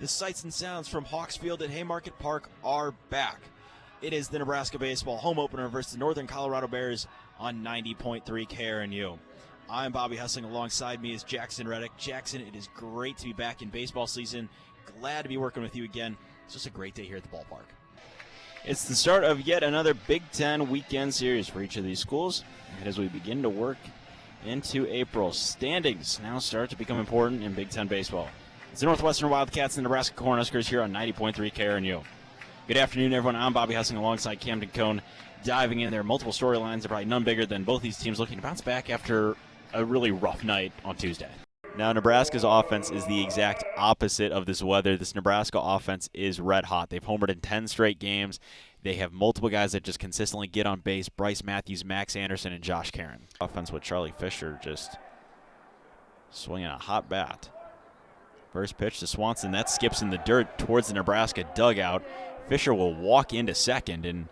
The sights and sounds from Hawks Field at Haymarket Park are back. It is the Nebraska baseball home opener versus the Northern Colorado Bears on 90.3 KRNU. I'm Bobby Hessling. Alongside me is Jackson Reddick. Jackson, it is great to be back in baseball season. Glad to be working with you again. It's just a great day here at the ballpark. It's the start of yet another Big Ten weekend series for each of these schools. And as we begin to work into April, standings now start to become important in Big Ten baseball. It's the Northwestern Wildcats and the Nebraska Cornhuskers here on 90.3 KRNU. Good afternoon, everyone. I'm Bobby Hessling alongside Camden Cohn. Diving in there, multiple storylines, are probably none bigger than both these teams looking to bounce back after a really rough night on Tuesday. Now, Nebraska's offense is the exact opposite of this weather. This Nebraska offense is red hot. They've homered in 10 straight games. They have multiple guys that just consistently get on base. Bryce Matthews, Max Anderson, and Josh Karen. Offense with Charlie Fisher just swinging a hot bat. First pitch to Swanson. That skips in the dirt towards the Nebraska dugout. Fisher will walk into second, and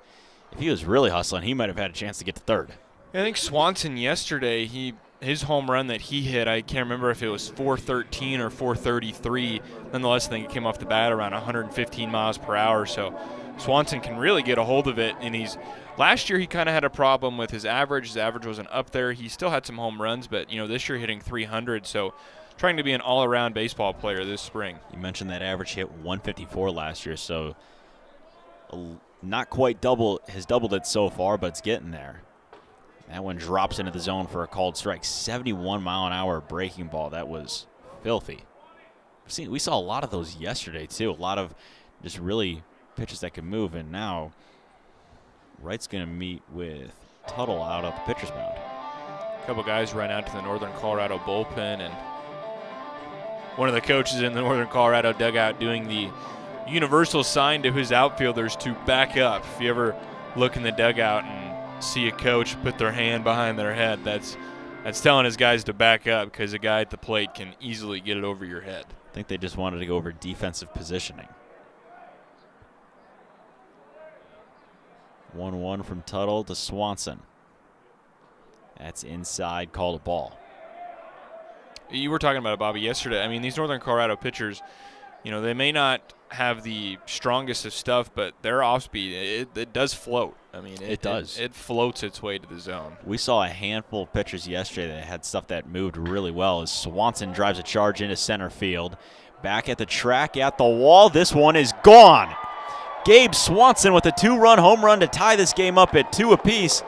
if he was really hustling, he might have had a chance to get to third. I think Swanson yesterday, his home run that he hit, I can't remember if it was 413 or 433. Nonetheless, I think it came off the bat around 115 miles per hour. So Swanson can really get a hold of it. And last year he kind of had a problem with his average. His average wasn't up there. He still had some home runs, but this year hitting 300. So trying to be an all-around baseball player this spring. You mentioned that average hit 154 last year, so not quite has doubled it so far, but it's getting there. That one drops into the zone for a called strike. 71-mile-an-hour breaking ball. That was filthy. We saw a lot of those yesterday, too. A lot of just really pitches that could move, and now Wright's going to meet with Tuttle out at the pitcher's mound. A couple guys ran out to the Northern Colorado bullpen, and one of the coaches in the Northern Colorado dugout doing the universal sign to his outfielders to back up. If you ever look in the dugout and see a coach put their hand behind their head, that's telling his guys to back up, because a guy at the plate can easily get it over your head. I think they just wanted to go over defensive positioning. 1-1 from Tuttle to Swanson. That's inside, called a ball. You were talking about it, Bobby, yesterday. I mean, these Northern Colorado pitchers, they may not have the strongest of stuff, but their off-speed, it does float. I mean, it does. It floats its way to the zone. We saw a handful of pitchers yesterday that had stuff that moved really well as Swanson drives a charge into center field. Back at the track, at the wall. This one is gone. Gabe Swanson with a 2-run home run to tie this game up at 2 apiece.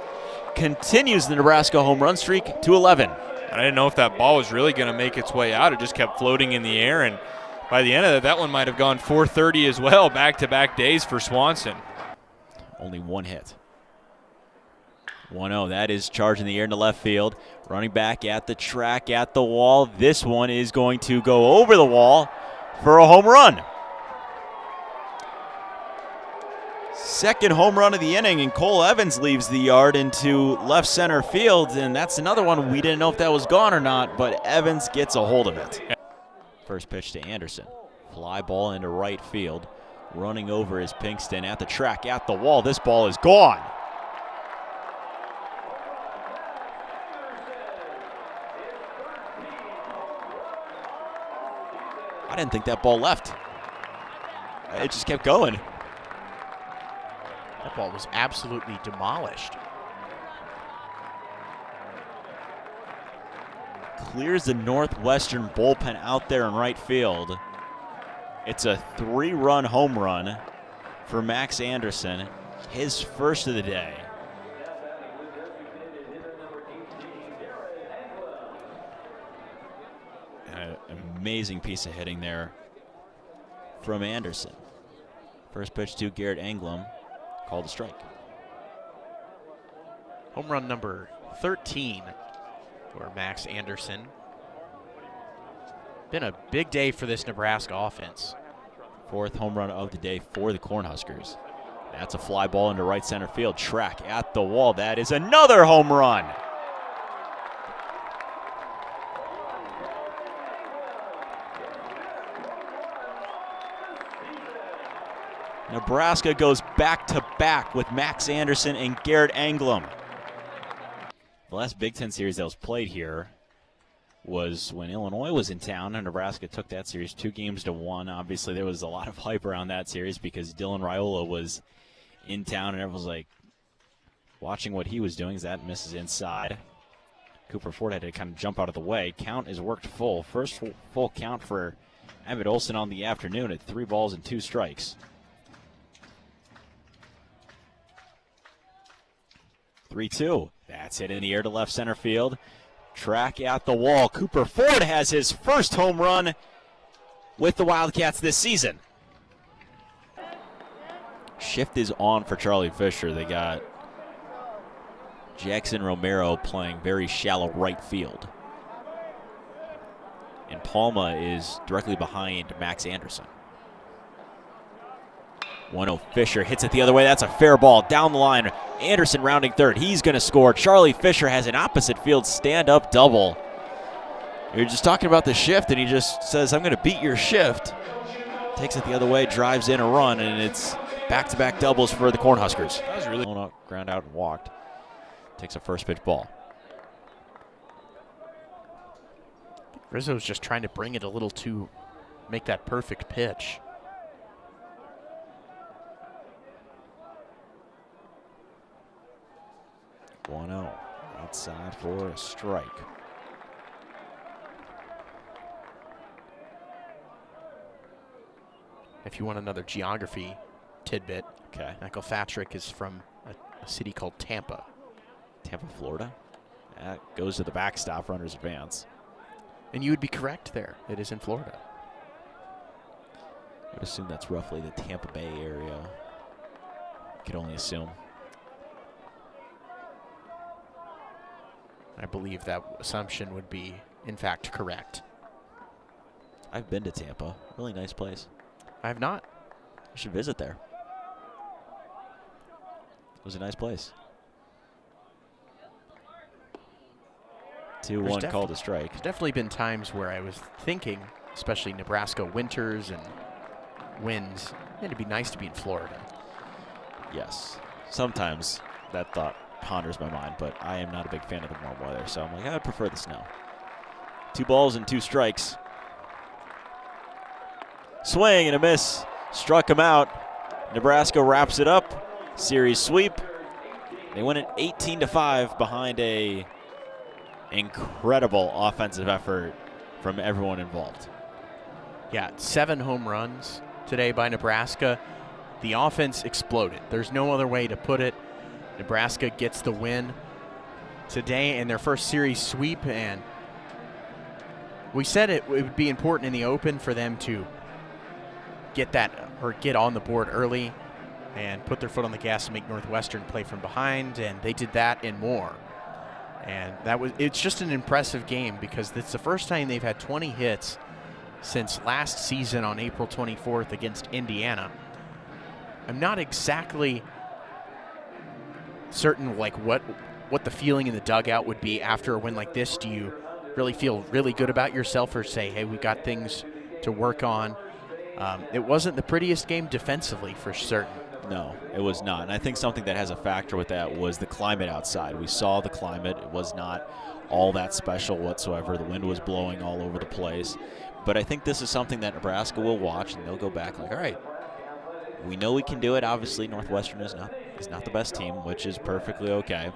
Continues the Nebraska home run streak to 11. I didn't know if that ball was really going to make its way out. It just kept floating in the air, and by the end of it, that one might have gone 430 as well, back-to-back days for Swanson. Only one hit. 1-0. That is charged in the air into left field. Running back at the track, at the wall. This one is going to go over the wall for a home run. Second home run of the inning, and Cole Evans leaves the yard into left center field, and that's another one we didn't know if that was gone or not, but Evans gets a hold of it. First pitch to Anderson. Fly ball into right field. Running over is Pinkston at the track, at the wall. This ball is gone. I didn't think that ball left. It just kept going. That ball was absolutely demolished. Clears the Northwestern bullpen out there in right field. It's a 3-run home run for Max Anderson, his first of the day. An amazing piece of hitting there from Anderson. First pitch to Garrett Anglum. Called a strike. Home run number 13 for Max Anderson. Been a big day for this Nebraska offense. Fourth home run of the day for the Cornhuskers. That's a fly ball into right center field. Track at the wall. That is another home run. Nebraska goes back-to-back with Max Anderson and Garrett Anglum. The last Big Ten series that was played here was when Illinois was in town and Nebraska took that series 2-1. Obviously, there was a lot of hype around that series because Dylan Raiola was in town and everyone was like watching what he was doing as that misses inside. Cooper Ford had to kind of jump out of the way. Count is worked full. First full count for Emmett Olson on the afternoon at 3 balls and 2 strikes. 3-2. That's hit in the air to left center field. Track at the wall. Cooper Ford has his first home run with the Wildcats this season. Shift is on for Charlie Fisher. They got Jackson Romero playing very shallow right field. And Palma is directly behind Max Anderson. 1-0 Fisher hits it the other way. That's a fair ball down the line. Anderson rounding third. He's going to score. Charlie Fisher has an opposite field stand-up double. You're just talking about the shift, and he just says, I'm going to beat your shift. Takes it the other way, drives in a run, and it's back-to-back doubles for the Cornhuskers. That was really ground out and walked. Takes a first pitch ball. Rizzo's just trying to bring it a little too, make that perfect pitch. 1-0 outside for a strike. If you want another geography tidbit, Okay. Michael Fatrick is from a city called Tampa. Tampa, Florida. That goes to the backstop, runners advance. And you would be correct there. It is in Florida. I would assume that's roughly the Tampa Bay area. Could only assume. I believe that assumption would be, in fact, correct. I've been to Tampa. Really nice place. I have not. You should visit there. It was a nice place. 2-1 called a strike. There's definitely been times where I was thinking, especially Nebraska winters and winds, it'd be nice to be in Florida. Yes. Sometimes that thought ponders my mind, but I am not a big fan of the warm weather, so I'm like, I would prefer the snow. 2 balls and 2 strikes. Swing and a miss. Struck him out. Nebraska wraps it up. Series sweep. They win it 18-5 behind a incredible offensive effort from everyone involved. Yeah, 7 home runs today by Nebraska. The offense exploded. There's no other way to put it. Nebraska gets the win today in their first series sweep, and we said it would be important in the open for them to get on the board early and put their foot on the gas and make Northwestern play from behind, and they did that and more. And it's just an impressive game because it's the first time they've had 20 hits since last season on April 24th against Indiana. I'm not exactly certain like what the feeling in the dugout would be after a win like this. Do you really feel really good about yourself, or say, hey, we got things to work on? It wasn't the prettiest game defensively for certain. No, it was not. And I think something that has a factor with that was the climate outside. We saw the climate. It was not all that special whatsoever. The wind was blowing all over the place. But I think this is something that Nebraska will watch, and they'll go back like, all right, we know we can do it. Obviously, Northwestern is not the best team, which is perfectly okay.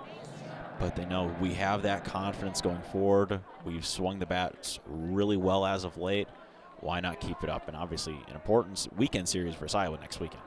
But they know we have that confidence going forward. We've swung the bats really well as of late. Why not keep it up? And obviously an important weekend series versus Iowa next weekend.